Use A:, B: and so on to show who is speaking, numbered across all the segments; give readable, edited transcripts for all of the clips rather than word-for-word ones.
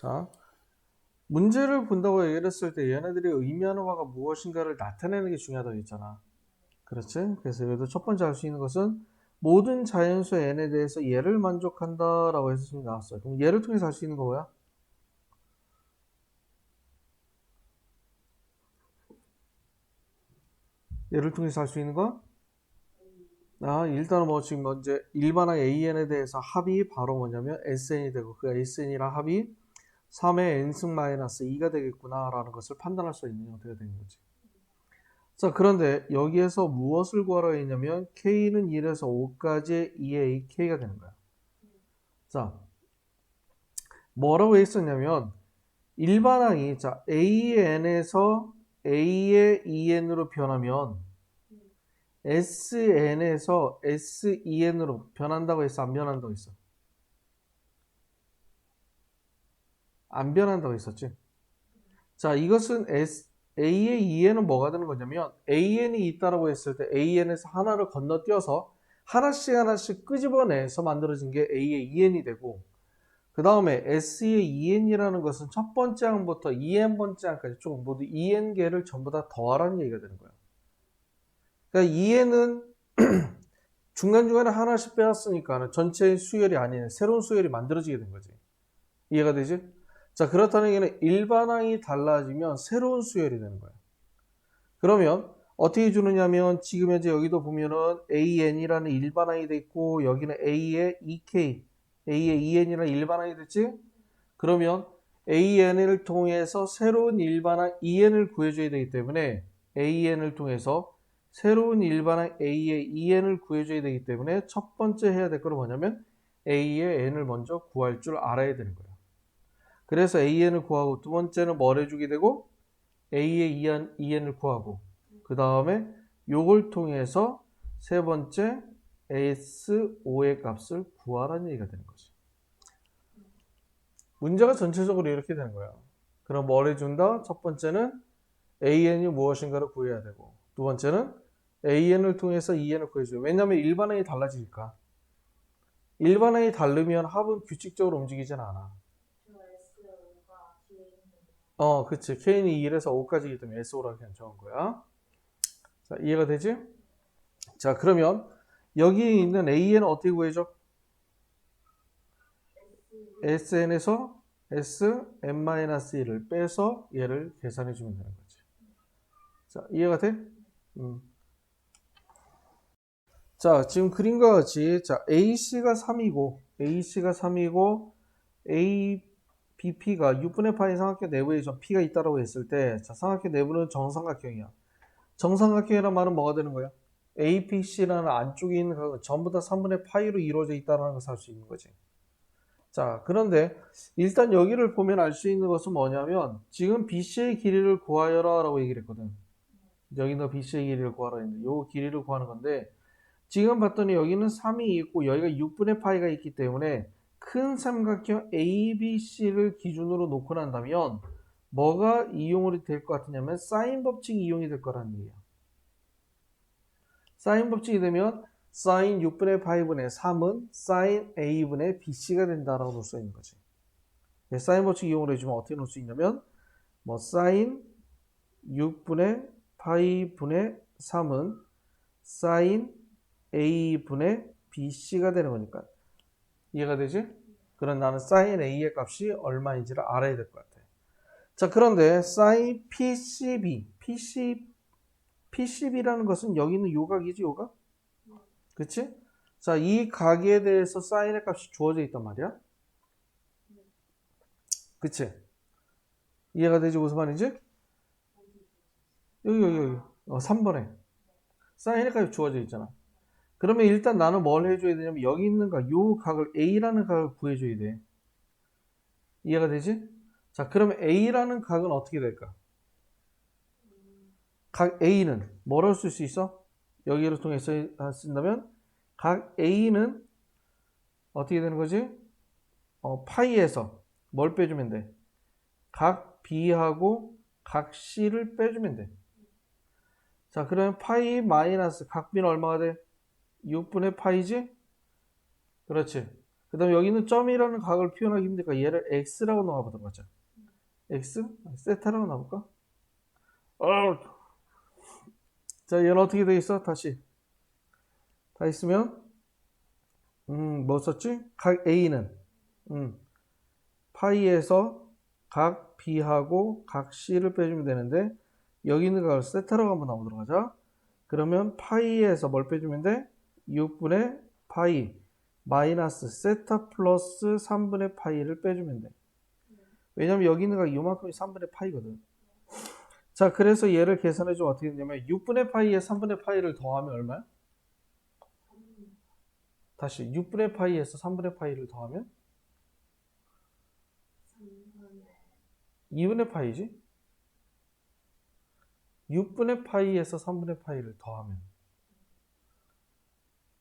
A: 자, 문제를 본다고 얘기를 했을 때 얘네들이 의미하는 바가 무엇인가를 나타내는 게 중요하다고 했잖아. 그렇지? 그래서 여기도 첫 번째 알 수 있는 것은 모든 자연수 n에 대해서 얘를 만족한다 라고 해서 지금 나왔어요. 그럼 얘를 통해서 알 수 있는 거 뭐야? 얘를 통해서 알 수 있는 거? 일단은 뭐 지금 먼저 일반항 AN에 대해서 합이 바로 뭐냐면 SN이 되고 그 SN이랑 합이 3의 n승 마이너스 2가 되겠구나 라는 것을 판단할 수 있는 형태가 되는 거지. 자, 그런데 여기에서 무엇을 구하라 했냐면 K는 1에서 5까지 2의 K가 되는 거야. 자, 뭐라고 했었냐면 일반항이 자 AN에서 A의 EN으로 변하면 SN에서 SEN으로 변한다고 했어? 안 변한다고 했어? 안 변한다고 했었지? 자, 이것은 A의 EN은 뭐가 되는 거냐면 AN이 있다라고 했을 때 AN에서 하나를 건너뛰어서 하나씩 끄집어내서 만들어진 게 A의 EN이 되고 그 다음에 S의 EN이라는 것은 첫 번째 항부터 EN번째 항까지 쭉 모두 EN개를 전부 다 더하라는 얘기가 되는 거예요. 그러니까 EN은 중간중간에 하나씩 빼왔으니까 전체 수열이 아닌 새로운 수열이 만들어지게 된 거지. 이해가 되지? 자, 그렇다는 얘기는 일반항이 달라지면 새로운 수열이 되는 거야. 그러면 어떻게 주느냐면 지금 현재 여기도 보면은 AN이라는 일반항이 돼 있고 여기는 A의 EK, A의 EN이라는 일반항이 됐지? 그러면 AN을 통해서 새로운 일반항 EN을 구해줘야 되기 때문에 AN을 통해서 새로운 일반항 A의 EN을 구해줘야 되기 때문에 첫 번째 해야 될 거는 뭐냐면 A의 N을 먼저 구할 줄 알아야 되는 거예요. 그래서 AN을 구하고 두 번째는 뭘 해주게 되고 A의 EN을 구하고 그 다음에 요걸 통해서 세 번째 SO의 값을 구하라는 얘기가 되는 거죠. 문제가 전체적으로 이렇게 되는 거야. 그럼 뭘 해준다? 첫 번째는 AN이 무엇인가를 구해야 되고 두 번째는 AN을 통해서 EN을 구해줘요. 왜냐하면 일반항이 달라지니까. 일반항이 다르면 합은 규칙적으로 움직이진 않아. 그치. K는 1에서 5까지이기 때문에 SO라고 그냥 적은 거야. 자, 이해가 되지? 자, 그러면 여기 있는 AN은 어떻게 구해줘? SN에서 SM-1을 빼서 얘를 계산해 주면 되는 거지. 자, 이해가 돼? 자, 지금 그림과 같이 자, AC가 3이고 ABP가 6분의 파이 삼각형 내부에 좀 P가 있다고 했을 때 자, 삼각형 내부는 정삼각형이야. 정삼각형이란 말은 뭐가 되는 거야? APC라는 안쪽에 있는 각은 전부 다 3분의 파이로 이루어져 있다는 것을 알 수 있는 거지. 자, 그런데 일단 여기를 보면 알 수 있는 것은 뭐냐면 지금 BC의 길이를 구하여라 라고 얘기를 했거든. 여기는 BC의 길이를 구하라 했는데 요 길이를 구하는 건데 지금 봤더니 여기는 3이 있고 여기가 6분의 파이가 있기 때문에 큰 삼각형 ABC를 기준으로 놓고 난다면 뭐가 이용이 될 것 같으냐면 사인 법칙이 이용이 될 거라는 얘기야. 사인 법칙이 되면 사인 6분의 파이분의 3은 사인 A분의 BC가 된다라고 놓을 수 있는 거지. 사인 법칙 이용을 해주면 어떻게 놓을 수 있냐면 뭐 사인 6분의 파이분의 3은 사인 A분의 BC가 되는 거니까 이해가 되지? 그럼 나는 sin A의 값이 얼마인지를 알아야 될 것 같아. 자, 그런데 sin PCB라는 것은 여기 있는 요 각이지, 요 각? 그치? 자, 이 각에 대해서 sin의 값이 주어져 있단 말이야. 그치? 이해가 되지? 무슨 말인지? 여기. 3번에. sin의 값이 주어져 있잖아. 그러면 일단 나는 뭘 해줘야 되냐면 여기 있는 각, 요 각을 A라는 각을 구해줘야 돼. 이해가 되지? 자, 그러면 A라는 각은 어떻게 될까? 각 A는 뭐라고 쓸 수 있어? 여기를 통해서 쓴다면 각 A는 어떻게 되는 거지? 파이에서 뭘 빼주면 돼? 각 B하고 각 C를 빼주면 돼. 자, 그러면 파이 마이너스 각 B는 얼마가 돼? 6분의 파이지? 그렇지. 그 다음에 여기는 점이라는 각을 표현하기 힘드니까 얘를 x라고 넣어보도록 하자. x? 세타라고 넣어볼까? 자, 얘는 어떻게 돼 있어? 다시. 다 있으면, 뭐 썼지? 각 a는, 파이에서 각 b하고 각 c를 빼주면 되는데, 여기 있는 걸 세타라고 한번 넣어보도록 하자. 그러면 파이에서 뭘 빼주면 돼? 6분의 파이 마이너스 세타 플러스 3분의 파이를 빼주면 돼. 왜냐면 여기 있는 각 이만큼이 3분의 파이거든. 자, 그래서 얘를 계산해주면 어떻게 되냐면 6분의 파이에 3분의 파이를 더하면 얼마야? 다시 6분의 파이에서 3분의 파이를 더하면 2분의 파이지? 6분의 파이에서 3분의 파이를 더하면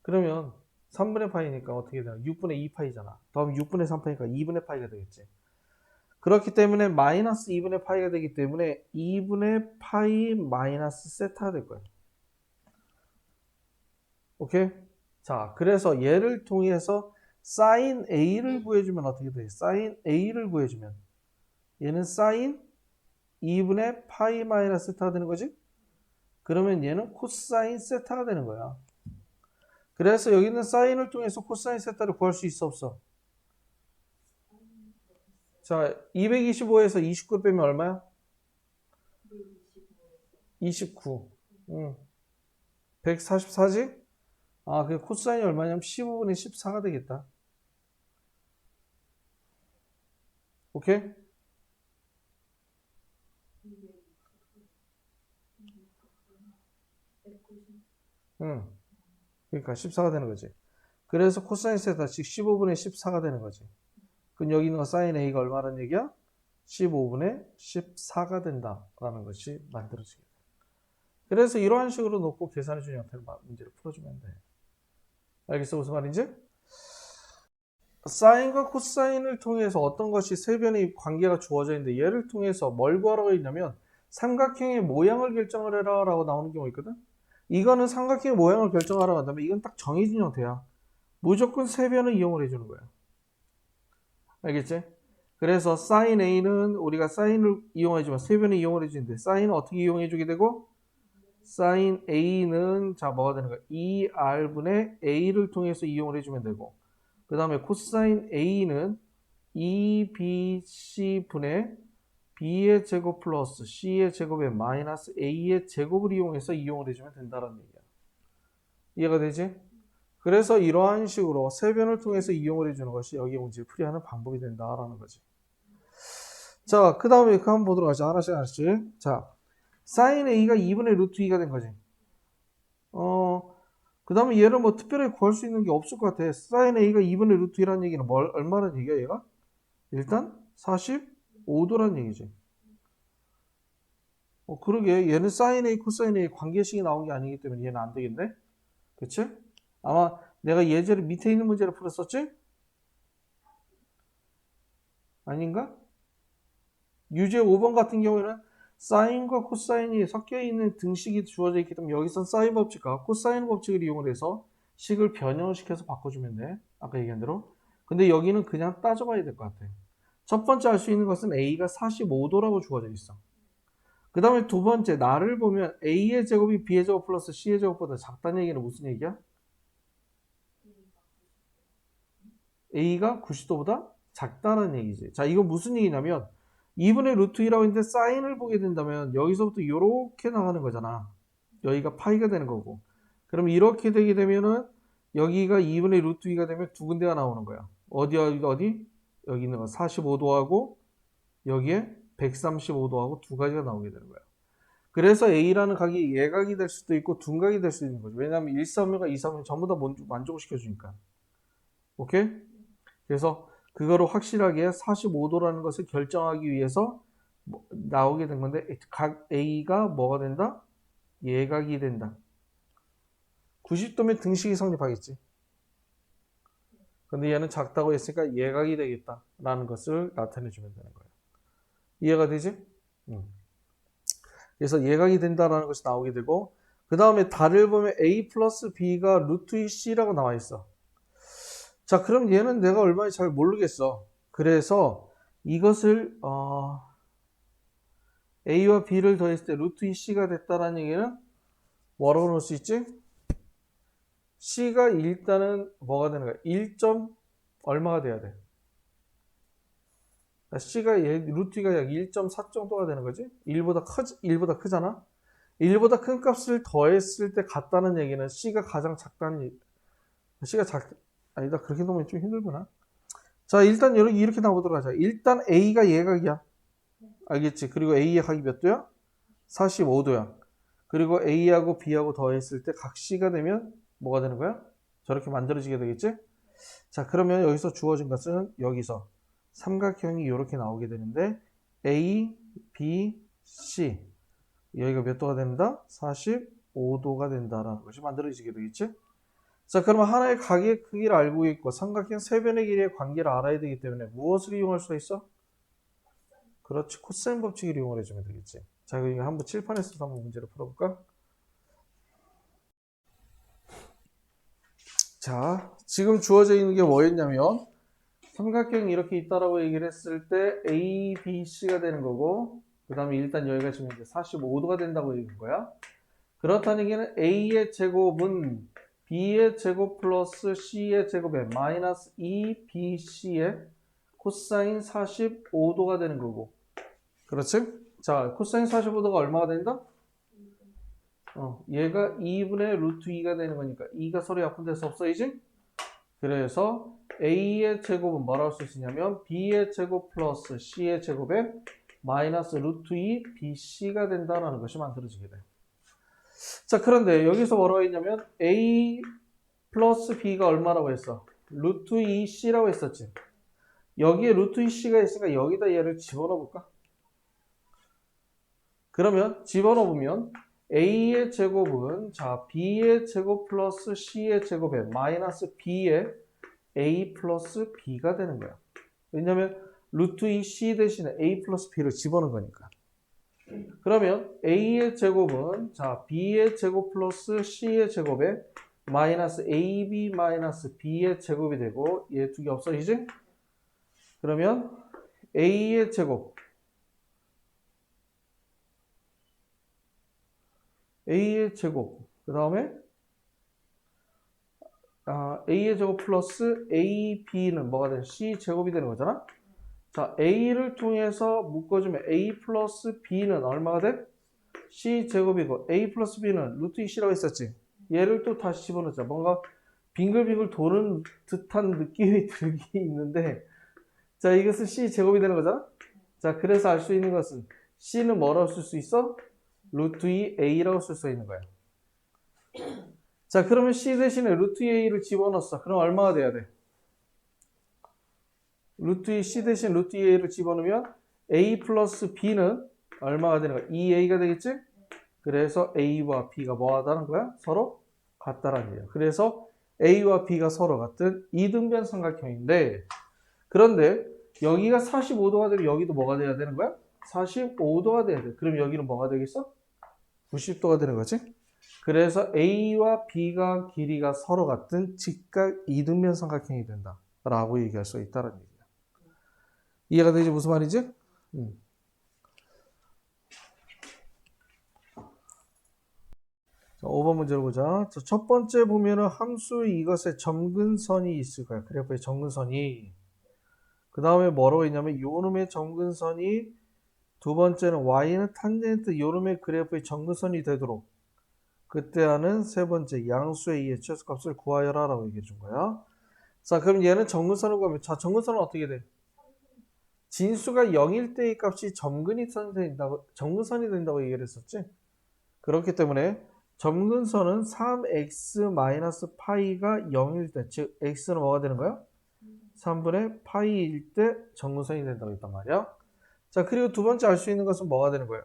A: 그러면 3분의 파이니까 어떻게 되나? 6분의 2파이잖아. 더하면 6분의 3파이니까 2분의 파이가 되겠지. 그렇기 때문에 마이너스 2분의 파이가 되기 때문에 2분의 파이 마이너스 세타가 될 거야. 오케이? 자, 그래서 얘를 통해서 sin A를 구해주면 어떻게 돼? sin A를 구해주면 얘는 sin 2분의 파이 마이너스 세타가 되는 거지? 그러면 얘는 코사인 세타가 되는 거야. 그래서 여기 있는 사인을 통해서 코사인 세타를 구할 수 있어 없어? 자, 225에서 29 빼면 얼마야? 29. 144지? 아, 그 코사인이 얼마냐면 15분의 14가 되겠다. 오케이? 그러니까 14가 되는 거지. 그래서 코사인 세타 즉 15분의 14가 되는 거지. 그럼 여기 있는 거 사인 A가 얼마라는 얘기야? 15분의 14가 된다라는 것이 만들어지게 돼. 그래서 이러한 식으로 놓고 계산해주는 형태로 문제를 풀어주면 돼. 알겠어? 무슨 말인지? 사인과 코사인을 통해서 어떤 것이 세 변의 관계가 주어져 있는데 얘를 통해서 뭘 구하라고 했냐면 삼각형의 모양을 결정을 해라 라고 나오는 경우가 있거든. 이거는 삼각형의 모양을 결정하라고 한다면 이건 딱 정해진 형태야. 무조건 세 변을 이용을 해주는 거야. 알겠지? 그래서 sin A는 우리가 사인을 이용하지만 세 변을 이용을 해주는데 사인은 어떻게 이용해주게 되고 sin A는 자 뭐가 되는 거야? 2R분의 A를 통해서 이용을 해주면 되고 그 다음에 코사인 A는 2BC분의 B의 제곱 플러스 C의 제곱에 마이너스 A의 제곱을 이용해서 이용을 해주면 된다는 얘기야. 이해가 되지? 그래서 이러한 식으로 세 변을 통해서 이용을 해주는 것이 여기 문제를 풀이하는 방법이 된다라는 거지. 자, 그 다음에 그 한번 보도록 하자. 하나씩. 자, sin A가 2분의 루트 2가 된 거지. 그 다음에 얘를 뭐 특별히 구할 수 있는 게 없을 것 같아. sin A가 2분의 루트 2라는 얘기는 얼마라는 얘기야, 얘가? 일단 45도라는 얘기지. 그러게 얘는 sin A, 코사인 A 관계식이 나온 게 아니기 때문에 얘는 안 되겠네. 그치? 아마 내가 예제를 밑에 있는 문제를 풀었었지? 아닌가? 유제 5번 같은 경우에는 사인과 코사인이 섞여 있는 등식이 주어져 있기 때문에 여기선 사인 법칙과 코사인 법칙을 이용을 해서 식을 변형시켜서 바꿔주면 돼. 아까 얘기한 대로. 근데 여기는 그냥 따져봐야 될 것 같아. 첫 번째 알 수 있는 것은 A가 45도라고 주어져 있어. 그 다음에 두 번째 나를 보면 A의 제곱이 B의 제곱 플러스 C의 제곱보다 작다는 얘기는 무슨 얘기야? A가 90도보다 작다는 얘기지. 자, 이건 무슨 얘기냐면 2분의 루트 2라고 했는데 사인을 보게 된다면 여기서부터 이렇게 나가는 거잖아. 여기가 파이가 되는 거고. 그럼 이렇게 되게 되면은 여기가 2분의 루트 2가 되면 두 군데가 나오는 거야. 어디? 여기 있는 거 45도하고 여기에 135도하고 두 가지가 나오게 되는 거야. 그래서 A라는 각이 예각이 될 수도 있고 둔각이 될 수도 있는 거죠. 왜냐하면 1사분면과 2사분면 전부 다 만족을 시켜주니까. 오케이? 그래서 그거를 확실하게 45도라는 것을 결정하기 위해서 나오게 된 건데 각 A가 뭐가 된다? 예각이 된다. 90도면 등식이 성립하겠지. 근데 얘는 작다고 했으니까 예각이 되겠다라는 것을 나타내 주면 되는 거예요. 이해가 되지? 그래서 예각이 된다라는 것이 나오게 되고 그 다음에 달을 보면 A 플러스 B가 루트 C라고 나와 있어. 자, 그럼 얘는 내가 얼마인지 잘 모르겠어. 그래서 이것을 A와 B를 더했을 때 루트 2C가 됐다라는 얘기는 뭐라고 넣을 수 있지? C가 일단은 뭐가 되는 거야? 1점 얼마가 돼야 돼? C가 루트 2가 약 1.4 정도가 되는 거지? 1보다 크잖아? 1보다 큰 값을 더했을 때 같다는 얘기는 C가 가장 작다는 얘기. C가 아니다. 그렇게 놓으면 좀 힘들구나. 자, 일단 이렇게 나오도록 하자. 일단 A가 예각이야. 알겠지? 그리고 A의 각이 몇 도야? 45도야. 그리고 A하고 B하고 더했을 때 각 C가 되면 뭐가 되는 거야? 저렇게 만들어지게 되겠지? 자, 그러면 여기서 주어진 것은 여기서 삼각형이 이렇게 나오게 되는데 A, B, C 여기가 몇 도가 된다? 45도가 된다라는 것이 만들어지게 되겠지? 자, 그러면 하나의 각의 크기를 알고 있고 삼각형 세 변의 길이의 관계를 알아야 되기 때문에 무엇을 이용할 수가 있어? 그렇지, 코사인 법칙을 이용을 해주면 되겠지. 자, 이거 한번 칠판에서 한번 문제를 풀어볼까? 자, 지금 주어져 있는 게 뭐였냐면 삼각형이 이렇게 있다라고 얘기를 했을 때 A, B, C가 되는 거고 그 다음에 일단 여기가 지금 이제 45도가 된다고 얘기한 거야. 그렇다는 얘기는 A의 제곱은 B의 제곱 플러스 C의 제곱에 마이너스 2BC의 코사인 45도가 되는 거고. 그렇지? 자, 코사인 45도가 얼마가 된다? 얘가 2분의 루트 2가 되는 거니까 2가 서로 약분돼서 없어지지? 그래서 A의 제곱은 뭐라고 쓸 수 있냐면 B의 제곱 플러스 C의 제곱에 마이너스 루트 2 BC가 된다는 것이 만들어지게 돼. 자, 그런데 여기서 뭐라고 했냐면 A 플러스 B가 얼마라고 했어? 루트 2C라고 했었지. 여기에 루트 2C가 있으니까 여기다 얘를 집어넣어 볼까? 그러면 집어넣어 보면 A의 제곱은 자 B의 제곱 플러스 C의 제곱에 마이너스 B의 A 플러스 B가 되는 거야. 왜냐면 루트 2C 대신에 A 플러스 B를 집어넣은 거니까. 그러면 A의 제곱은 자 B의 제곱 플러스 C의 제곱에 마이너스 AB 마이너스 B의 제곱이 되고 얘 두 개 없어지지? 그러면 A의 제곱 그 다음에 A의 제곱 플러스 AB는 뭐가 되는 C 제곱이 되는 거잖아. 자, A를 통해서 묶어주면 A 플러스 B는 얼마가 돼? C 제곱이고 A 플러스 B는 루트 2C라고 했었지. 얘를 또 다시 집어넣자. 뭔가 빙글빙글 도는 듯한 느낌이 들긴 있는데 자, 이것은 C 제곱이 되는 거잖아. 자, 그래서 알 수 있는 것은 C는 뭐라고 쓸 수 있어? 루트 2A라고 쓸 수 있는 거야. 자, 그러면 C 대신에 루트 2A를 집어넣었어. 그럼 얼마가 돼야 돼? 루트 2 C 대신 루트 2A를 집어넣으면 A 플러스 B는 얼마가 되는 거야? 2A가 되겠지? 그래서 A와 B가 뭐 하다는 거야? 서로 같다라는 얘기야. 그래서 A와 B가 서로 같은 이등변 삼각형인데 그런데 여기가 45도가 되면 여기도 뭐가 돼야 되는 거야? 45도가 돼야 돼. 그럼 여기는 뭐가 되겠어? 90도가 되는 거지? 그래서 A와 B가 길이가 서로 같은 직각 이등변 삼각형이 된다. 라고 얘기할 수 있다는 얘기야. 이해가 되지? 무슨 말이지? 자, 5번 문제로 보자. 자, 첫 번째 보면은 함수 이것에 점근선이 있을 거야. 그래프에 점근선이. 그 다음에 뭐라고 했냐면 요놈의 점근선이 두 번째는 y는 탄젠트 요놈의 그래프의 점근선이 되도록 그때 하는 세 번째 양수의 이의 최소값을 구하여라 라고 얘기해 준 거야. 자, 그럼 얘는 점근선을 구하면 자, 점근선은 어떻게 돼? 진수가 0일 때의 값이 점근선이 된다고 얘기를 했었지. 그렇기 때문에 점근선은 3x-파이가 0일 때, 즉 x는 뭐가 되는 거야? 3분의 파이일 때 점근선이 된다고 했단 말이야. 자, 그리고 두 번째 알 수 있는 것은 뭐가 되는 거예요?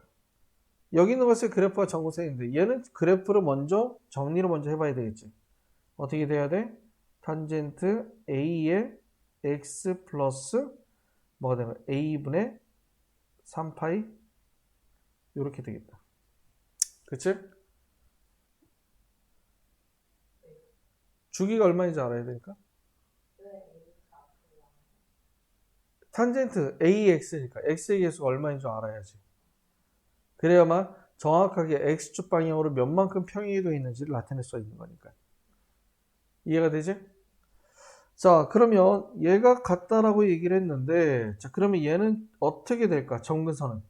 A: 여기 있는 것의 그래프가 점근선인데 얘는 그래프를 먼저 정리를 먼저 해봐야 되겠지. 어떻게 돼야 돼? 탄젠트 a의 x 플러스 뭐가 되는 거야? a분의 3파이 이렇게 되겠다. 그치? 주기가 얼마인지 알아야 되니까. 탄젠트 AX니까 X의 개수가 얼마인 줄 알아야지. 그래야만 정확하게 X축 방향으로 몇만큼 평행이동이 있는지를 나타낼 수 있는 거니까. 이해가 되지? 자, 그러면 얘가 같다라고 얘기를 했는데, 자, 그러면 얘는 어떻게 될까? 정근선은.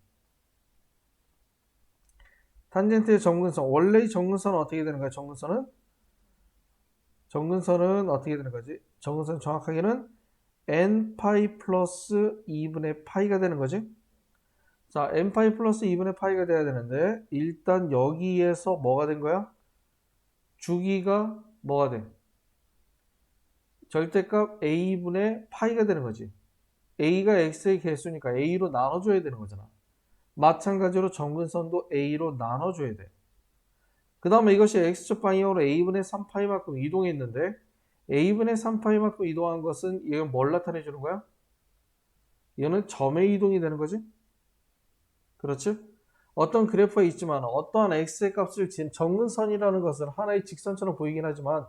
A: 탄젠트의 정근선. 원래의 정근선은 어떻게 되는 거야? 정근선은 어떻게 되는 거지? 정근선 정확하게는 n파이 플러스 2분의 파이가 되는 거지? 자, n파이 플러스 2분의 파이가 돼야 되는데, 일단 여기에서 뭐가 된 거야? 주기가 뭐가 돼? 절대값 a분의 파이가 되는 거지. a가 x의 개수니까 a로 나눠줘야 되는 거잖아. 마찬가지로 정근선도 a로 나눠줘야 돼. 그 다음에 이것이 x축 방향으로 a분의 3파이만큼 이동했는데 a분의 3파이만큼 이동한 것은 이건 뭘 나타내 주는 거야? 이거는 점의 이동이 되는 거지? 그렇지? 어떤 그래프가 있지만 어떠한 x의 값을 정근선이라는 것은 하나의 직선처럼 보이긴 하지만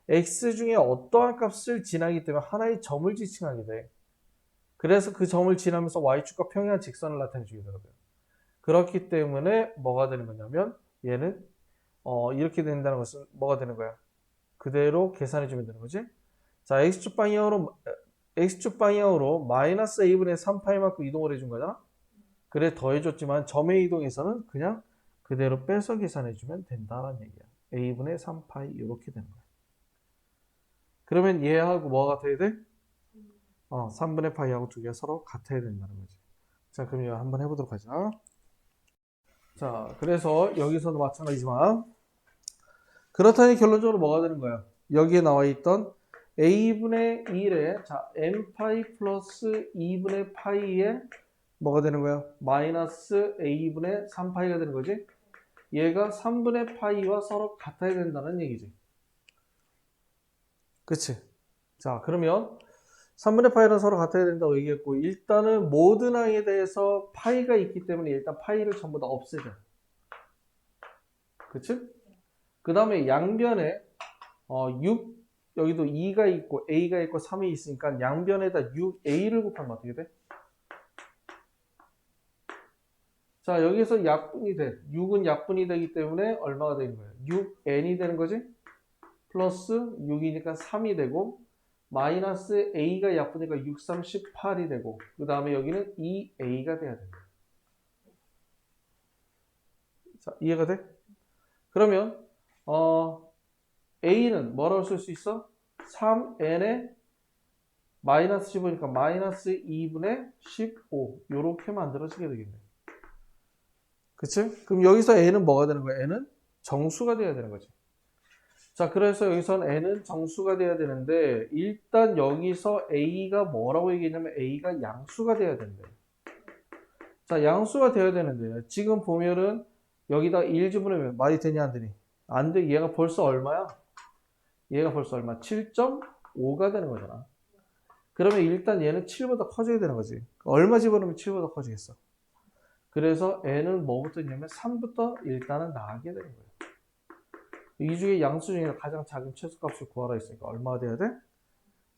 A: x 중에 어떠한 값을 지나기 때문에 하나의 점을 지칭하게 돼. 그래서 그 점을 지나면서 y축과 평행한 직선을 나타내 주게 되거든. 그렇기 때문에 뭐가 되는 거냐면 얘는 이렇게 된다는 것은 뭐가 되는 거야? 그대로 계산해 주면 되는 거지. 자, x축 방향으로 마이너스 a분의 3파이만큼 이동을 해준 거잖아. 그래 더해줬지만 점의 이동에서는 그냥 그대로 빼서 계산해 주면 된다는 얘기야. a분의 3파이 이렇게 되는 거야. 그러면 얘하고 뭐가 같아야 돼? 3분의 파이하고 두 개가 서로 같아야 된다는 거지. 자, 그럼 이거 한번 해보도록 하자. 자, 그래서 여기서도 마찬가지지만 그렇다니 결론적으로 뭐가 되는 거야? 여기에 나와 있던 a분의 1에 자 n파이 플러스 2분의 파이에 뭐가 되는 거야? 마이너스 a분의 3파이가 되는 거지? 얘가 3분의 파이와 서로 같아야 된다는 얘기지. 그치? 자, 그러면 3분의 파이랑 서로 같아야 된다고 얘기했고 일단은 모든 항에 대해서 파이가 있기 때문에 일단 파이를 전부 다 없애자. 그치? 그 다음에 양변에 6 여기도 2가 있고 a가 있고 3이 있으니까 양변에다 6a를 곱하면 어떻게 돼? 자, 여기서 약분이 돼. 6은 약분이 되기 때문에 얼마가 되는 거예요? 6n이 되는 거지? 플러스 6이니까 3이 되고 마이너스 a가 약분이니까 6, 3, 18이 되고 그 다음에 여기는 2a가 돼야 된다. 자, 이해가 돼? 그러면 a는 뭐라고 쓸 수 있어? 3n에 마이너스 15니까 마이너스 2분의 15 요렇게 만들어지게 되겠네. 그치? 그럼 여기서 n은 뭐가 되는 거야? n은 정수가 돼야 되는 거지. 자, 그래서 여기선 n은 정수가 돼야 되는데 일단 여기서 a가 뭐라고 얘기했냐면 a가 양수가 돼야 된대. 자, 양수가 돼야 되는데 지금 보면은 여기다 1 집어넣으면 말이 되냐 안 되니? 안 돼. 얘가 벌써 얼마야? 얘가 벌써 얼마? 7.5가 되는 거잖아. 그러면 일단 얘는 7보다 커져야 되는 거지. 얼마 집어넣으면 7보다 커지겠어? 그래서 n은 뭐부터 있냐면 3부터 일단은 나가게 되는 거예요. 이 중에 양수 중에 가장 작은 최소값을 구하라 했으니까 얼마가 돼야 돼?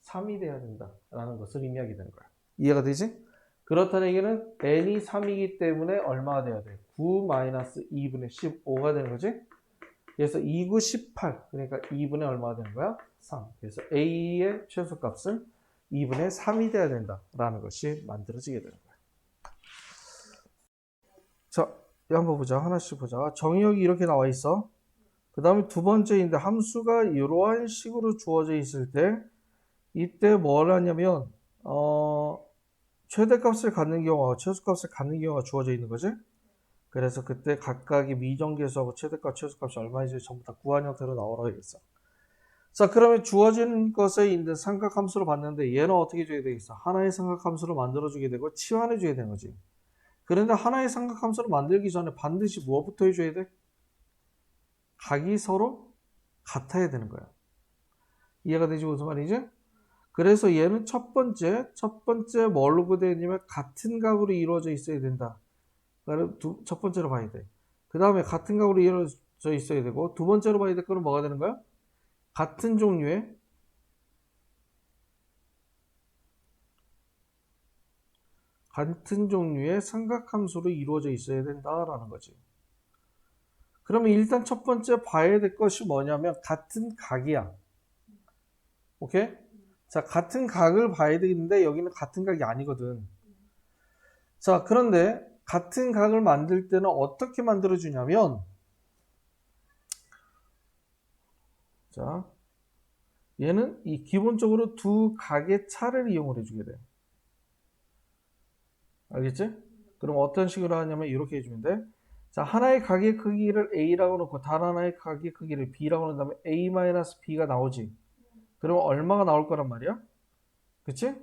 A: 3이 돼야 된다라는 것을 의미하게 되는 거야. 이해가 되지? 그렇다는 얘기는 n이 3이기 때문에 얼마가 돼야 돼? 9-2분의 15가 되는 거지? 그래서 2, 9, 18 그러니까 2분의 얼마가 되는 거야? 3. 그래서 a의 최소값은 2분의 3이 돼야 된다라는 것이 만들어지게 되는 거야. 자, 한번 보자. 하나씩 보자. 정의역이 이렇게 나와 있어. 그 다음에 두 번째인데 함수가 이러한 식으로 주어져 있을 때 이때 뭘 하냐면 최대값을 갖는 경우와 최소값을 갖는 경우가 주어져 있는 거지. 그래서 그때 각각의 미정계수하고 최대값, 최소값이 얼마인지 전부 다 구한 형태로 나오라고 했어. 자, 그러면 주어진 것에 있는 삼각함수를 봤는데 얘는 어떻게 줘야 되겠어? 하나의 삼각함수를 만들어주게 되고 치환해줘야 되는 거지. 그런데 하나의 삼각함수를 만들기 전에 반드시 무엇부터 해줘야 돼? 각이 서로 같아야 되는 거야. 이해가 되지 무슨 말이지? 그래서 얘는 첫 번째 뭘로 되어 있냐면 같은 각으로 이루어져 있어야 된다. 그럼 첫 번째로 봐야 돼. 그 다음에 같은 각으로 이루어져 있어야 되고 두 번째로 봐야 될 거는 뭐가 되는 거야? 같은 종류의 같은 종류의 삼각함수로 이루어져 있어야 된다라는 거지. 그러면 일단 첫 번째 봐야 될 것이 뭐냐면 같은 각이야. 오케이? 자, 같은 각을 봐야 되는데 여기는 같은 각이 아니거든. 자, 그런데 같은 각을 만들 때는 어떻게 만들어주냐면, 자, 얘는 이 기본적으로 두 각의 차를 이용을 해주게 돼. 알겠지? 그럼 어떤 식으로 하냐면 이렇게 해주면 돼. 자, 하나의 각의 크기를 A라고 놓고 다른 하나의 각의 크기를 B라고 놓은 다음에 A-B가 나오지. 그러면 얼마가 나올 거란 말이야? 그치?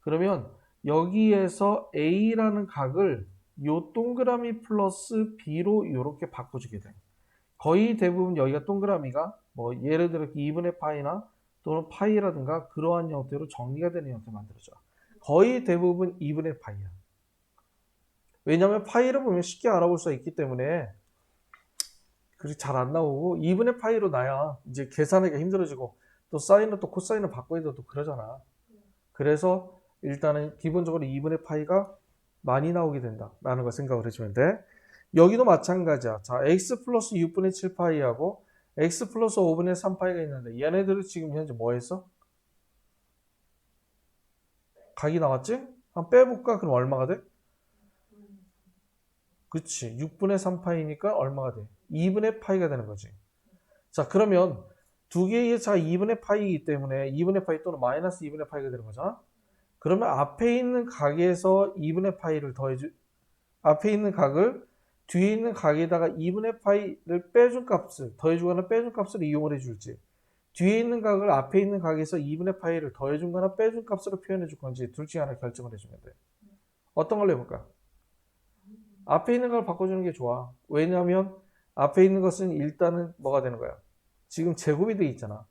A: 그러면 여기에서 A라는 각을 요 동그라미 플러스 B로 이렇게 바꿔주게 돼. 거의 대부분 여기가 동그라미가 뭐 예를 들어 2분의 파이나 또는 파이라든가 그러한 형태로 정리가 되는 형태 만들어져. 거의 대부분 2분의 파이야. 왜냐하면 파이를 보면 쉽게 알아볼 수 있기 때문에 그렇게 잘 안 나오고 2분의 파이로 나야 이제 계산하기가 힘들어지고 또 사인은 또 코사인을 바꿔야 되고 또 그러잖아. 그래서 일단은 기본적으로 2분의 파이가 많이 나오게 된다라는 걸 생각을 해주면 돼. 여기도 마찬가지야. 자, x 플러스 6분의 7파이하고 x 플러스 5분의 3파이가 있는데 얘네들을 지금 현재 뭐 했어? 각이 나왔지? 한번 빼볼까? 그럼 얼마가 돼? 그치. 6분의 3파이니까 얼마가 돼? 2분의 파이가 되는 거지. 자, 그러면 두 개의 차 2분의 파이이기 때문에 2분의 파이 또는 마이너스 2분의 파이가 되는 거잖아? 그러면 앞에 있는 각에서 2분의 파이를 앞에 있는 각을 뒤에 있는 각에다가 2분의 파이를 빼준 값을 더해주거나 빼준 값을 이용을 해줄지, 뒤에 있는 각을 앞에 있는 각에서 2분의 파이를 더해준 거나 빼준 값으로 표현해 줄 건지 둘 중에 하나 결정을 해주면 돼. 어떤 걸로 해볼까? 앞에 있는 걸 바꿔주는 게 좋아. 왜냐하면 앞에 있는 것은 일단은 뭐가 되는 거야? 지금 제곱이 돼 있잖아.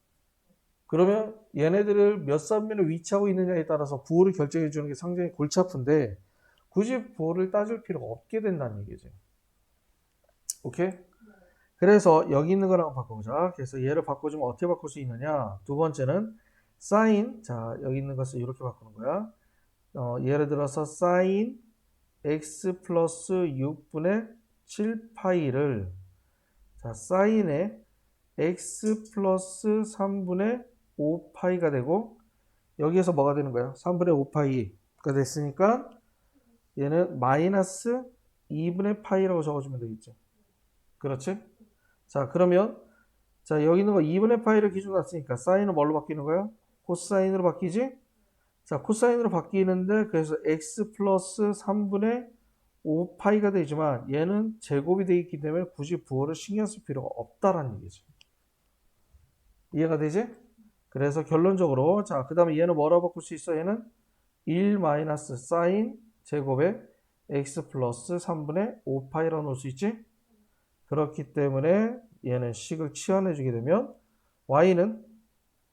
A: 그러면 얘네들을 몇 삼면에 위치하고 있느냐에 따라서 부호를 결정해 주는 게 상당히 골치 아픈데 굳이 부호를 따질 필요가 없게 된다는 얘기지. 오케이? 그래서 여기 있는 거랑 바꿔보자. 그래서 얘를 바꿔주면 어떻게 바꿀 수 있느냐? 두 번째는 sin, 자 여기 있는 것을 이렇게 바꾸는 거야. 예를 들어서 sin x 플러스 6분의 7파이를 자 sin의 x 플러스 3분의 5파이가 되고 여기에서 뭐가 되는 거야? 3분의 5파이가 됐으니까 얘는 마이너스 2분의 파이라고 적어주면 되겠죠. 그렇지? 자 그러면 자 여기 있는 거 2분의 파이를 기준으로 놨으니까 사인은 뭘로 바뀌는 거야? 코사인으로 바뀌지? 자 코사인으로 바뀌는데 그래서 x 플러스 3분의 5파이가 되지만 얘는 제곱이 되어 있기 때문에 굳이 부호를 신경 쓸 필요가 없다라는 얘기죠. 이해가 되지? 그래서 결론적으로 자 그 다음에 얘는 뭐라고 바꿀 수 있어? 얘는 1 마이너스 사인 제곱에 x 플러스 3분의 5파이라고 놓을 수 있지? 그렇기 때문에 얘는 식을 치환해 주게 되면 y는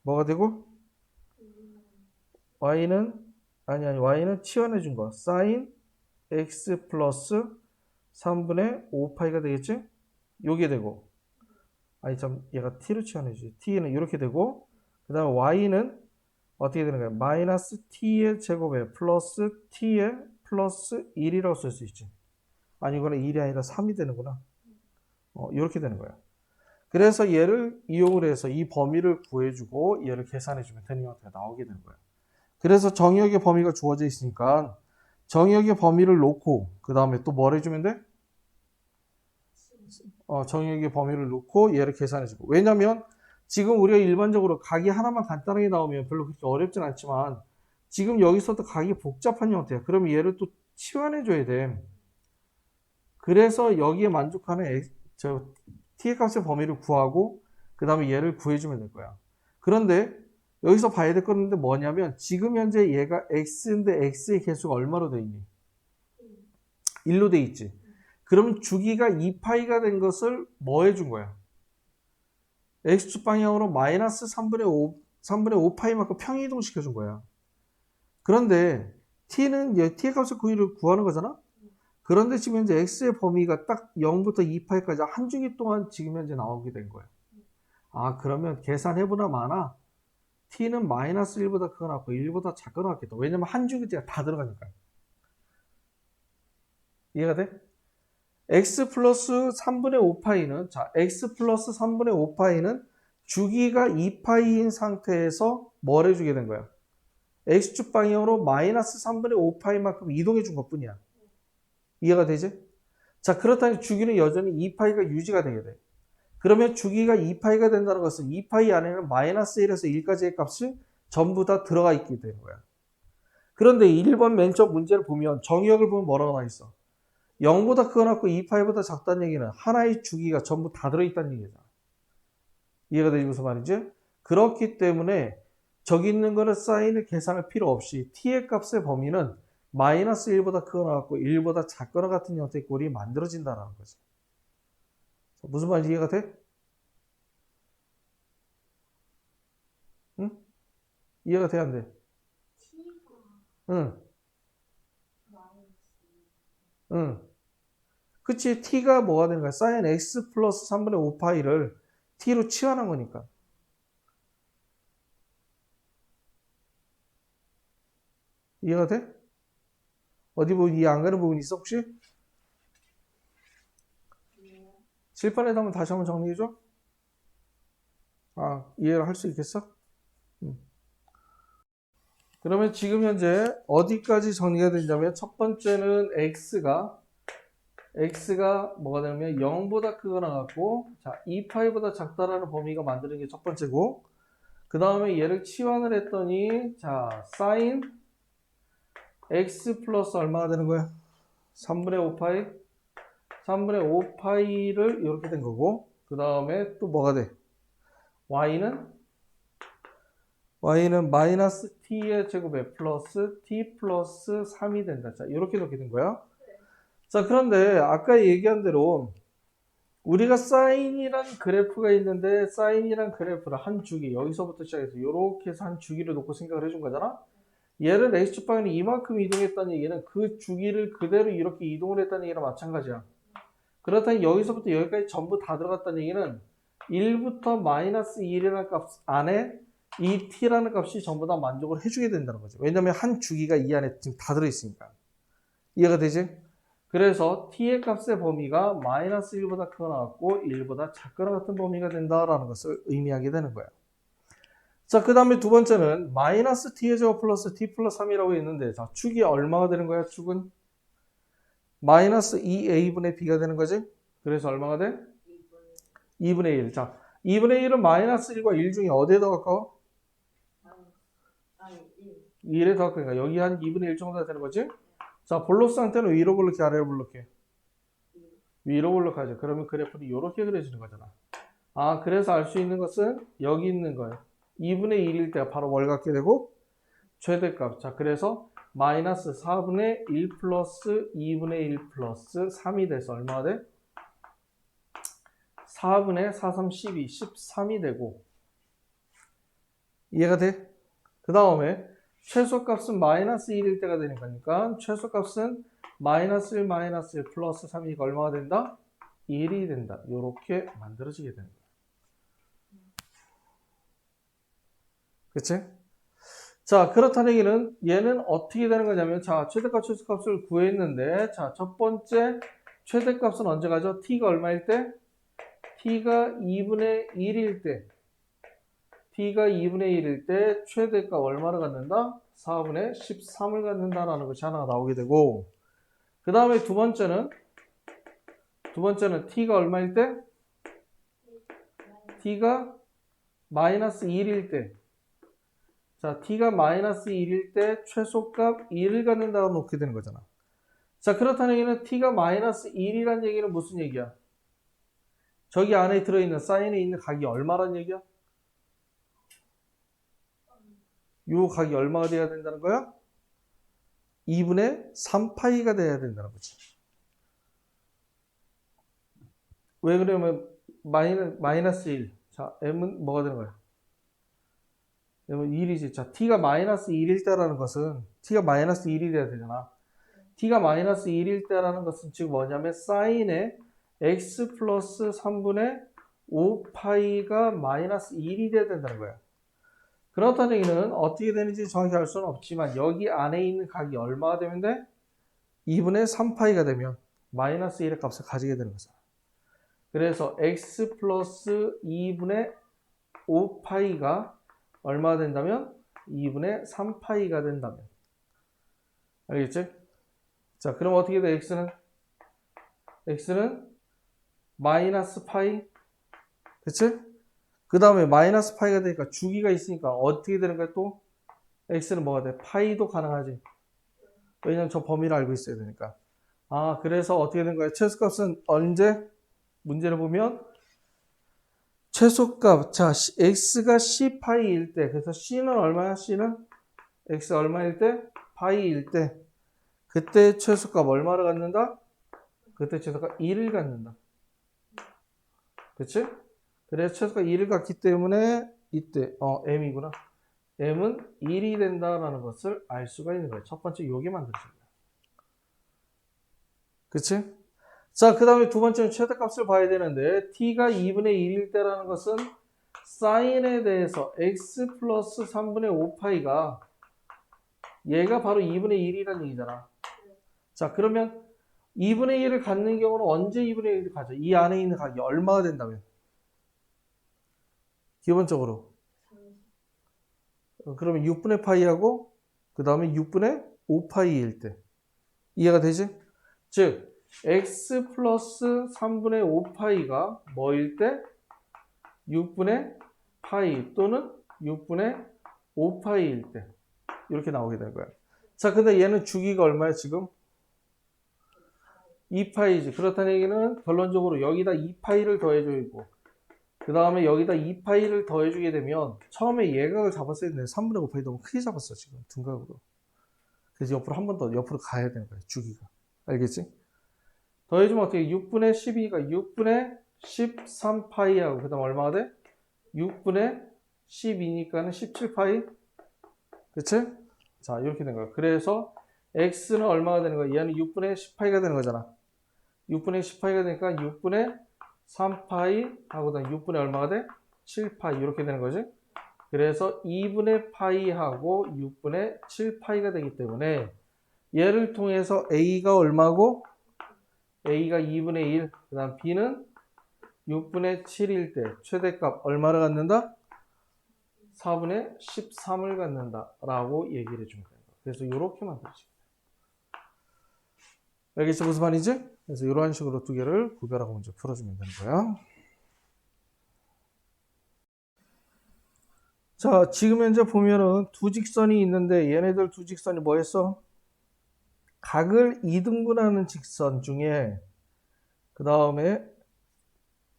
A: 뭐가 되고? y는 치환해 준 거 사인 x 플러스 3분의 5파이가 되겠지? 요게 되고 얘가 t로 치환해 주지. t는 이렇게 되고 그 다음에 y는 어떻게 되는 거야? 마이너스 t의 제곱에 플러스 t의 플러스 1이라고 쓸 수 있지. 아니 이거는 1이 아니라 3이 되는구나. 이렇게 되는 거야. 그래서 얘를 이용을 해서 이 범위를 구해주고 얘를 계산해주면 되는 형태가 나오게 되는 거야. 그래서 정의역의 범위가 주어져 있으니까 정의역의 범위를 놓고 그 다음에 또 뭘 해주면 돼? 정의역의 범위를 놓고 얘를 계산해주고. 왜냐면 지금 우리가 일반적으로 각이 하나만 간단하게 나오면 별로 그렇게 어렵진 않지만 지금 여기서도 각이 복잡한 형태야. 그럼 얘를 또 치환해줘야 돼. 그래서 여기에 만족하는 t의 값의 범위를 구하고 그 다음에 얘를 구해주면 될 거야. 그런데 여기서 봐야 될 건데 뭐냐면 지금 현재 얘가 x인데 x의 개수가 얼마로 돼 있니? 1로 돼 있지. 그러면 주기가 2파이가 된 것을 뭐 해준 거야? x축 방향으로 마이너스 3분의 5파이만큼 평이동 시켜준 거야. 그런데 t는 t의 값을 구하는 거잖아? 그런데 지금 현재 x의 범위가 딱 0부터 2파이까지 한 주기 동안 지금 현재 나오게 된 거야. 그러면 계산해보나 마나 t는 마이너스 1보다 크거나 1보다 작거나 같겠다. 왜냐면 한 주기가 다 들어가니까. 이해가 돼? x 플러스 3분의 5파이는 자 x 플러스 3분의 5파이는 주기가 2파이인 상태에서 뭘 해주게 된 거야? x축 방향으로 마이너스 3분의 5파이만큼 이동해 준 것뿐이야. 이해가 되지? 자, 그렇다면 주기는 여전히 2파이가 유지가 되게 돼. 그러면 주기가 2파이가 된다는 것은 2파이 안에는 마이너스 1에서 1까지의 값이 전부 다 들어가 있게 되는 거야. 그런데 1번 맨 처음 문제를 보면 정의역을 보면 뭐라고 나와 있어? 0보다 크거나 2파이보다 작다는 얘기는 하나의 주기가 전부 다 들어있다는 얘기잖아. 이해가 되지 무슨 말이지? 그렇기 때문에 저기 있는 거는 사인을 계산할 필요 없이 t의 값의 범위는 마이너스 1보다 크거나 1보다 작거나 같은 형태의 꼴이 만들어진다는 거지. 무슨 말인지 이해가 돼? 응? 이해가 돼, 안 돼? 응. 응. 그치, t가 뭐가 되는 거야? sin x 플러스 3분의 5파이를 t로 치환한 거니까. 이해가 돼? 어디 뭐 이해 안 가는 부분 있어 혹시? 칠판에다 한번 다시 한번 정리해줘. 아, 이해를 할 수 있겠어? 그러면 지금 현재 어디까지 정리가 되냐면 첫 번째는 x가 뭐가 되냐면 0보다 크거나 같고 자 2파이보다 작다라는 범위가 만드는 게 첫 번째고 그 다음에 얘를 치환을 했더니 자 sin x 플러스 얼마가 되는 거야? 3분의 5파이 3분의 5파이를 이렇게 된 거고 그 다음에 또 뭐가 돼? y는 마이너스 t의 제곱에 플러스 t 플러스 3이 된다. 자, 이렇게 된 거야. 자, 그런데 아까 얘기한 대로 우리가 사인이란 그래프가 있는데 사인이란 그래프를 한 주기 여기서부터 시작해서 이렇게 해서 한 주기를 놓고 생각을 해준 거잖아. 얘를 x축 방향으로 이만큼 이동했다는 얘기는 그 주기를 그대로 이렇게 이동을 했다는 얘기랑 마찬가지야. 그렇다면 여기서부터 여기까지 전부 다 들어갔다는 얘기는 1부터 마이너스 1이라는 값 안에 이 t라는 값이 전부 다 만족을 해주게 된다는 거죠. 왜냐면 한 주기가 이 안에 지금 다 들어있으니까. 이해가 되지? 그래서 t의 값의 범위가 마이너스 1보다 크거나 같고 1보다 작거나 같은 범위가 된다라는 것을 의미하게 되는 거예요. 자, 그 다음에 두 번째는 마이너스 t의 제곱 플러스 t 플러스 3이라고 있는데 자, 축이 얼마가 되는 거야? 축은 마이너스 2a분의 b가 되는 거지? 그래서 얼마가 돼? 2분의 1. 자, 2분의 1은 마이너스 1과 1 중에 어디에 더 가까워? 1에 더 가까우니까 여기 한 2분의 1 정도가 되는 거지? 자, 볼록 상태는 위로 볼록해, 아래로 볼록해? 위로 볼록하죠. 그러면 그래프는 이렇게 그려지는 거잖아. 아, 그래서 알 수 있는 것은 여기 있는 거예요. 2분의 1일 때가 바로 뭘 갖게 되고? 최대값. 자, 그래서 마이너스 4분의 1 플러스 2분의 1 플러스 3이 돼서 얼마가 돼? 4분의 4, 3, 12, 13이 되고 이해가 돼? 그 다음에 최소값은 마이너스 1일 때가 되는 거니까 최소값은 마이너스 1, 마이너스 1 플러스 3이니까 얼마가 된다? 1이 된다. 이렇게 만들어지게 되는 거야. 그치? 자, 그렇다는 얘기는 얘는 어떻게 되는 거냐면 자, 최대값, 최소값을 구했는데 자, 첫 번째 최대값은 언제 가죠? t가 얼마일 때? t가 2분의 1일 때 t가 2분의 1일 때 최대값 얼마를 갖는다? 4분의 13을 갖는다라는 것이 하나가 나오게 되고 그 다음에 두 번째는 t가 얼마일 때? t가 마이너스 1일 때 자, t가 마이너스 1일 때 최소값 1을 갖는다고 놓게 되는 거잖아. 자, 그렇다는 얘기는 t가 마이너스 1이란 얘기는 무슨 얘기야? 저기 안에 들어있는 사인에 있는 각이 얼마란 얘기야? 요 각이 얼마가 돼야 된다는 거야? 2분의 3파이가 돼야 된다는 거지. 왜 그러면 마이너스 1. 자, m은 뭐가 되는 거야? m은 1이지. 자, t가 마이너스 1일 때라는 것은 t가 마이너스 1이 돼야 되잖아. t가 마이너스 1일 때라는 것은 지금 뭐냐면 사인의 x 플러스 3분의 5파이가 마이너스 1이 돼야 된다는 거야. 그렇다는 얘기는 어떻게 되는지 정확히 알 수는 없지만 여기 안에 있는 각이 얼마가 되면 돼? 2분의 3파이가 되면 마이너스 1의 값을 가지게 되는 거잖아. 그래서 x 플러스 2분의 5파이가 얼마가 된다면? 2분의 3파이가 된다면. 알겠지? 자, 그럼 어떻게 돼? x는 마이너스 파이. 그치? 그 다음에 마이너스 파이가 되니까 주기가 있으니까 어떻게 되는 거야 또? x는 뭐가 돼? 파이도 가능하지. 왜냐면 저 범위를 알고 있어야 되니까. 아, 그래서 어떻게 된 거야? 최소값은 언제? 문제를 보면 최소값, 자, x가 c파이일 때, 그래서 c는 얼마야? c는 x 얼마일 때? 파이일 때, 그때 최소값 얼마를 갖는다? 그때 최소값 1을 갖는다. 그치? 그래서 최소값 1을 갖기 때문에 이때 m이구나. m은 1이 된다라는 것을 알 수가 있는 거예요. 첫 번째 요게 만들어진 거예요. 그치? 자, 그 다음에 두 번째는 최대값을 봐야 되는데 t가 2분의 1일 때라는 것은 사인에 대해서 x 플러스 3분의 5파이가 얘가 바로 2분의 1이라는 얘기잖아. 자, 그러면 2분의 1을 갖는 경우는 언제 2분의 1을 가져? 이 안에 있는 값이 얼마가 된다면? 기본적으로. 그러면 6분의 파이하고 그 다음에 6분의 5파이일 때. 이해가 되지? 즉 x 플러스 3분의 5파이가 뭐일 때? 6분의 파이 또는 6분의 5파이일 때. 이렇게 나오게 되는 거야. 자, 근데 얘는 주기가 얼마야 지금? 2파이지. 그렇다는 얘기는 결론적으로 여기다 2파이를 더해줘야 되고 그 다음에 여기다 2파이를 더해주게 되면 처음에 예각을 잡았어야 되는데 3분의 5파이 너무 크게 잡았어 지금 등각으로. 그래서 옆으로 한 번 더 옆으로 가야 되는 거야 주기가. 알겠지? 더해주면 어떻게 6분의 12가 6분의 13파이하고 그 다음 얼마가 돼? 6분의 12니까는 17파이. 그치? 자 이렇게 된 거야. 그래서 x는 얼마가 되는 거야? 얘는 6분의 10파이가 되는 거잖아. 6분의 10파이가 되니까 6분의 3파이 하고 다음 6분의 얼마가 돼? 7파이 이렇게 되는 거지. 그래서 2분의 파이하고 6분의 7파이가 되기 때문에 얘를 통해서 a가 얼마고? a가 2분의 1, 그 다음 b는 6분의 7일 때 최대값 얼마를 갖는다? 4분의 13을 갖는다 라고 얘기를 해주면 돼요. 그래서 이렇게 만들어집니다. 알겠죠? 무슨 말이지? 그래서 이런 식으로 두 개를 구별하고 먼저 풀어주면 되는 거야. 자, 지금 현재 보면은 두 직선이 있는데 얘네들 두 직선이 뭐 했어? 각을 2등분하는 직선 중에 그 다음에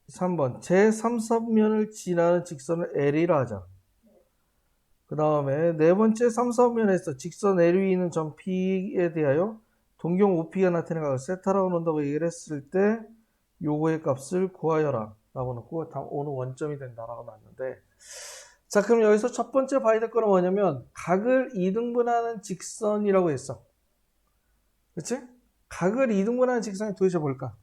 A: 3번 제3사면을 지나는 직선을 L이라 하자. 그 다음에 네 번째 3사면에서 직선 L 위에 있는 점 P에 대하여 동경 OP가 나타내는 각을 세타라고 놓는다고 얘기를 했을 때 요거의 값을 구하여라 라고 놓고 다 오는 원점이 된다라고 놨는데, 자 그럼 여기서 첫 번째 봐야 될 거는 뭐냐면 각을 2등분하는 직선이라고 했어. 그치? 각을 2등분하는 직선이 도대체 뭘까?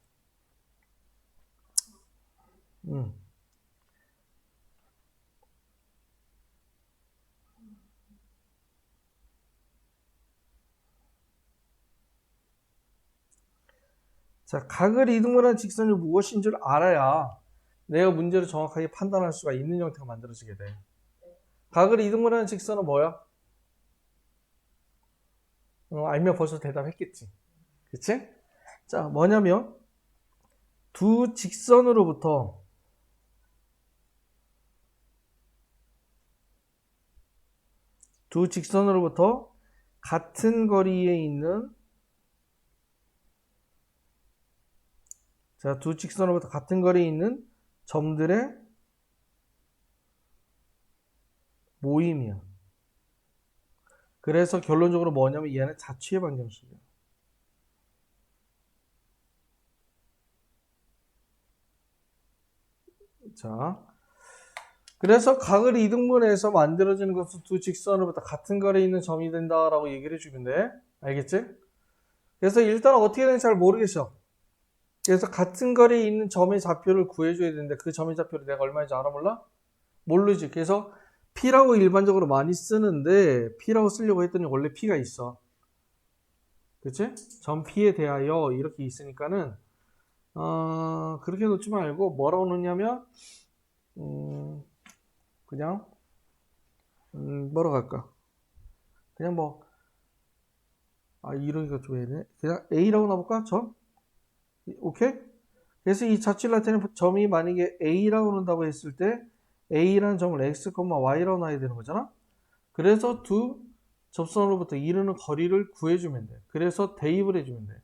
A: 자, 각을 2등분하는 직선이 무엇인 줄 알아야 내가 문제를 정확하게 판단할 수가 있는 형태가 만들어지게 돼. 각을 2등분하는 직선은 뭐야? 알면 벌써 대답했겠지. 그치? 자, 뭐냐면 두 직선으로부터 같은 거리에 있는 두 직선으로부터 같은 거리에 있는 점들의 모임이야. 그래서 결론적으로 뭐냐면 얘는 자취의 방정식이야. 자, 그래서 각을 2등분해서 만들어지는 것은 두 직선으로부터 같은 거리에 있는 점이 된다라고 얘기를 해주면 돼. 알겠지? 그래서 일단 어떻게 되는지 잘 모르겠어. 그래서 같은 거리에 있는 점의 좌표를 구해줘야 되는데 그 점의 좌표를 내가 얼마인지 알아 몰라? 모르지. 그래서 P라고 일반적으로 많이 쓰는데 P라고 쓰려고 했더니 원래 P가 있어. 그치? 점 P에 대하여 이렇게 있으니까는 그렇게 놓지 말고 뭐라고 놓냐면 그냥 뭐라고 할까? 그냥 뭐 이러기가 좀 애네. 그냥 A라고 놔볼까? 점? 오케이? 그래서 이 자취를 나타내는 점이 만약에 A라고 놓는다고 했을 때 A라는 점을 X, Y라고 놔야 되는 거잖아? 그래서 두 접선으로부터 이르는 거리를 구해주면 돼. 그래서 대입을 해주면 돼.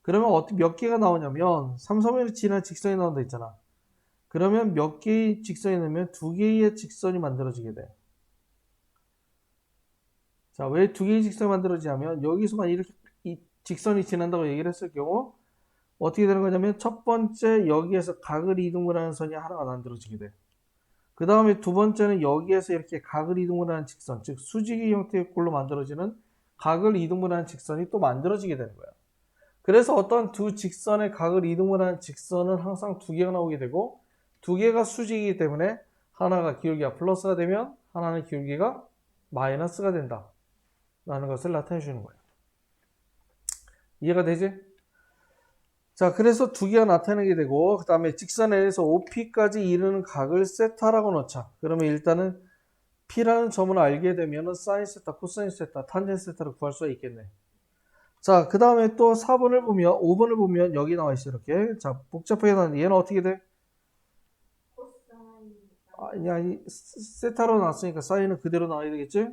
A: 그러면 어떻게 몇 개가 나오냐면 3, 3을 지난 직선이 나온다 했잖아. 그러면 몇 개의 직선이 나오면 두 개의 직선이 만들어지게 돼. 자, 왜 두 개의 직선이 만들어지냐면 여기서만 이렇게 이 직선이 지난다고 얘기를 했을 경우 어떻게 되는 거냐면 첫 번째 여기에서 각을 이동을 하는 선이 하나가 만들어지게 돼. 그 다음에 두 번째는 여기에서 이렇게 각을 이동을 하는 직선, 즉 수직의 형태의 꼴로 만들어지는 각을 이동을 하는 직선이 또 만들어지게 되는 거야. 그래서 어떤 두 직선의 각을 이동을 하는 직선은 항상 두 개가 나오게 되고 두 개가 수직이기 때문에 하나가 기울기가 플러스가 되면 하나는 기울기가 마이너스가 된다 라는 것을 나타내 주는 거예요. 이해가 되지? 자, 그래서 두 개가 나타나게 되고 그 다음에 직선 L에서 OP까지 이르는 각을 세타라고 놓자. 그러면 일단은 P라는 점을 알게 되면 사인 세타, 코사인 세타, 탄젠 세타를 구할 수가 있겠네. 자, 그 다음에 또 4번을 보면, 5번을 보면 여기 나와 있어, 이렇게. 자, 복잡하게 나왔는데 얘는 어떻게 돼? 아니, 세타로 나왔으니까 사인은 그대로 나와야 되겠지?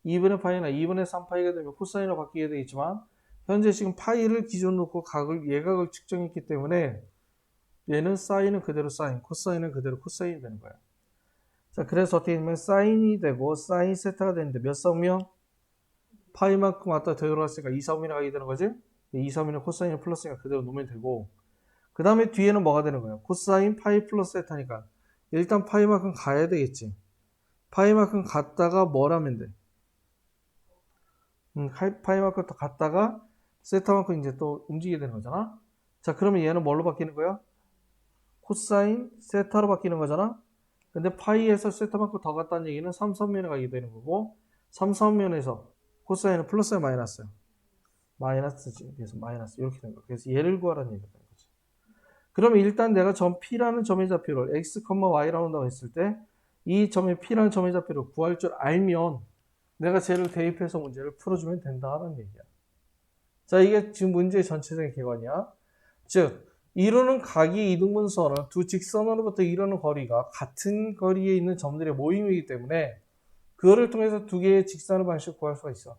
A: 2분의 파이나 2분의 3파이가 되면 코사인으로 바뀌게 되겠지만, 현재 지금 파이를 기준 놓고 예각을 측정했기 때문에 얘는 사인은 그대로 사인, 코사인은 그대로 코사인이 되는 거야. 자, 그래서 어떻게 되면 사인이 되고 사인 세타가 되는데 몇 사오면? 파이만큼 왔다 되돌아왔으니까 2, 4분이 가게 되는 거지? 2, 4분이 코사인이 플러스니까 그대로 놓으면 되고 그 다음에 뒤에는 뭐가 되는 거야? 코사인 파이 플러스 세타니까 일단 파이만큼 가야 되겠지. 파이만큼 갔다가 뭘 하면 돼? 파이만큼 더 갔다가 세타만큼 이제 또 움직이게 되는 거잖아. 자, 그러면 얘는 뭘로 바뀌는 거야? 코사인 세타로 바뀌는 거잖아. 근데 파이에서 세타만큼 더 갔다는 얘기는 3, 3면에 가게 되는 거고 3, 3면에서 코사인은 플러스야 마이너스야? 마이너스지. 그래서 마이너스 이렇게 된 거야. 그래서 얘를 구하라는 얘기가 되는 거지. 그러면 일단 내가 점 P라는 점의 좌표를 x, y라고 한다고 했을 때 이 점의 P라는 점의 좌표를 구할 줄 알면 내가 쟤를 대입해서 문제를 풀어주면 된다는 얘기야. 자, 이게 지금 문제의 전체적인 개관이야. 즉 이루는 각이 이등분선은 두 직선으로부터 이루는 거리가 같은 거리에 있는 점들의 모임이기 때문에 그거를 통해서 두 개의 직선의 방식을 구할 수가 있어.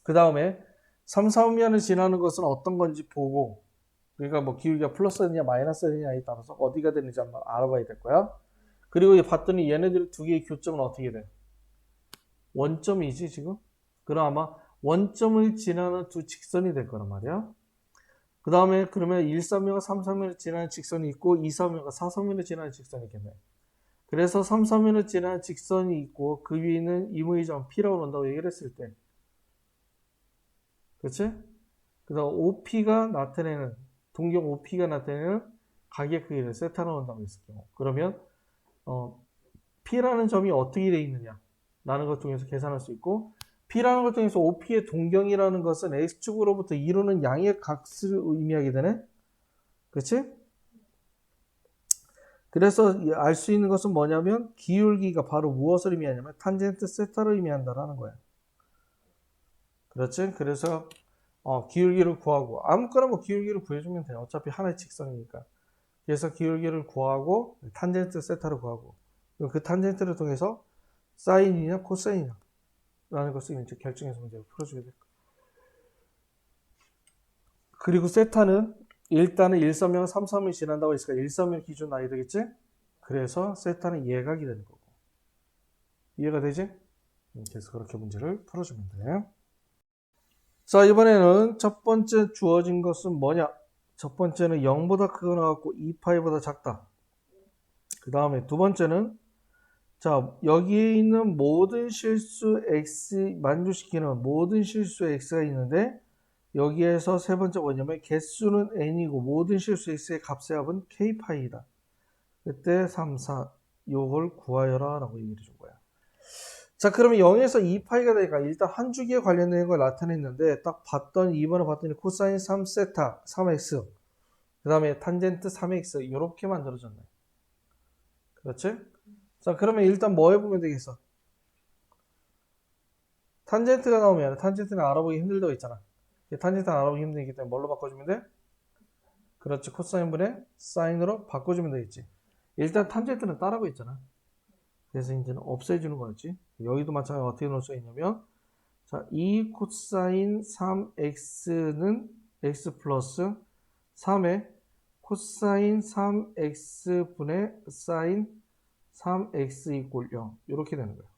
A: 그 다음에 3, 4면을 지나는 것은 어떤 건지 보고 그러니까 뭐 기울기가 플러스 되느냐 마이너스 되느냐에 따라서 어디가 되는지 한번 알아봐야 될 거야. 그리고 봤더니 얘네들 두 개의 교점은 어떻게 돼? 원점이지 지금? 그럼 아마 원점을 지나는 두 직선이 될 거란 말이야. 그 다음에 그러면 1, 3면과 3, 4면을 지나는 직선이 있고 2, 3면과 4, 3면을 지나는 직선이 있겠네. 그래서 3, 4면을 지나는 직선이 있고 그 위에 있는 임의 점 P라고 한다고 얘기를 했을 때 그렇지? 그 다음 OP가 나타내는 동경 OP가 나타내는 각의 크기를 세타로 한다고 했을 경우 그러면 P라는 점이 어떻게 되어 있느냐 라는 것 통해서 계산할 수 있고 P라는 것 통해서 OP의 동경이라는 것은 X축으로부터 이루는 양의 값을 의미하게 되네. 그렇지? 그래서 알 수 있는 것은 뭐냐면 기울기가 바로 무엇을 의미하냐면 탄젠트 세타를 의미한다라는 거야. 그렇지? 그래서 기울기를 구하고 아무거나 뭐 기울기를 구해주면 돼. 어차피 하나의 직선이니까. 그래서 기울기를 구하고 탄젠트 세타를 구하고 그 탄젠트를 통해서 사인이냐 코사인이냐 라는 것을 이제 결정해서 문제를 풀어주게 될 거예요. 그리고 세타는 일단은 1,3면 3, 3을 지난다고 했으니까 1,3면 기준 나야 되겠지? 그래서 세타는 예각이 되는 거고. 이해가 되지? 그래서 그렇게 문제를 풀어주면 돼. 자, 이번에는 첫 번째 주어진 것은 뭐냐? 첫 번째는 0보다 크거나 같고 2파이보다 작다. 그 다음에 두 번째는 자, 여기에 있는 모든 실수 x 만족시키는 모든 실수 x가 있는데 여기에서 세 번째 뭐냐면 개수는 n이고 모든 실수 x의 값의 합은 k파이다. 그때 3, 4 요걸 구하여라 라고 얘기를 준 거야. 자, 그러면 0에서 2파이가 되니까 일단 한 주기에 관련된 걸 나타냈는데 딱 봤더니 2번을 봤더니 코사인 3세타 3x 그 다음에 탄젠트 3x 이렇게 만들어졌네. 그렇지? 자, 그러면 일단 뭐 해보면 되겠어? 탄젠트가 나오면 탄젠트는 알아보기 힘들다고 했잖아. 탄젠트는 알아보기 힘들기 때문에 뭘로 바꿔주면 돼? 그렇지. 코사인분의 사인으로 바꿔주면 되겠지. 일단 탄젠트는 따라고 있잖아. 그래서 이제는 없애주는 거였지. 여기도 마찬가지로 어떻게 넣을 수 있냐면 자, 2 코사인 3x는 x 플러스 3의 코사인 3x분의 사인 3x 이꼴 0 이렇게 되는 거예요.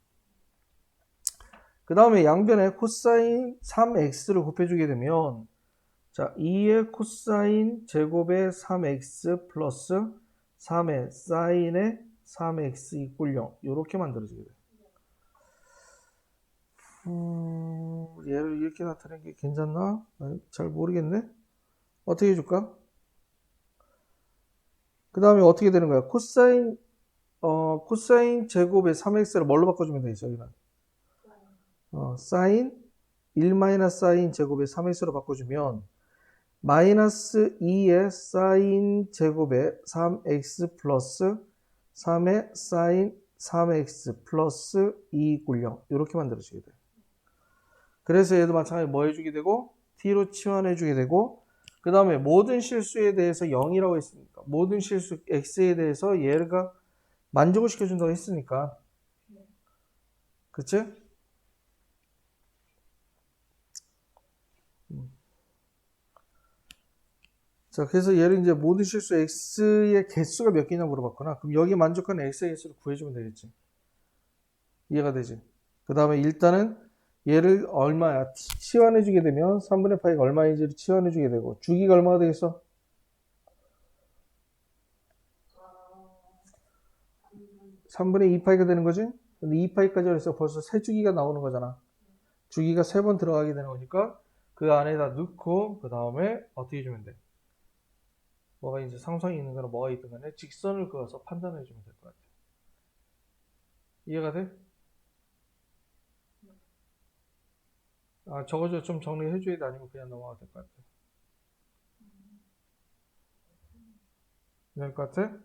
A: 그 다음에 양변에 코사인 3x를 곱해주게 되면 자, 2의 코사인 제곱의 3x 플러스 3의 사인의 3x 이꼴 0 이렇게 만들어지게 돼요. 얘를 이렇게 나타내는 게 괜찮나? 잘 모르겠네. 어떻게 해줄까? 그 다음에 어떻게 되는 거야? 코사인 제곱의 3x를 뭘로 바꿔주면 되겠어, 여기는? 사인 1 사인 제곱의 3x로 바꿔주면 마이너스 2의 사인 제곱의 3x 플러스 3의 사인 3x 플러스 2 꼴 0 이렇게 만들어지게 돼요. 그래서 얘도 마찬가지로 뭐 해주게 되고 t로 치환해주게 되고 그 다음에 모든 실수에 대해서 0이라고 했으니까 모든 실수 x에 대해서 얘가 만족을 시켜준다고 했으니까 그치? 자, 그래서 얘를 이제 모든 실수 x의 개수가 몇 개냐 물어봤거나 그럼 여기에 만족하는 x의 개수를 구해주면 되겠지. 이해가 되지? 그 다음에 일단은 얘를 얼마야? 치환해주게 되면 3분의 파이가 얼마인지를 치환해주게 되고 주기가 얼마가 되겠어? 3분의 2파이가 되는 거지? 근데 2파이까지 해서 벌써 3주기가 나오는 거잖아. 주기가 3번 들어가게 되는 거니까 그 안에다 넣고 그 다음에 어떻게 해주면 돼? 뭐가 이제 상성이 있는 거나 뭐가 있든 간에 직선을 그어서 판단해 주면 될 것 같아. 이해가 돼? 아, 저거 좀 정리해 줘야 돼? 아니면 그냥 넘어가도 될 것 같아? 될 것 같아?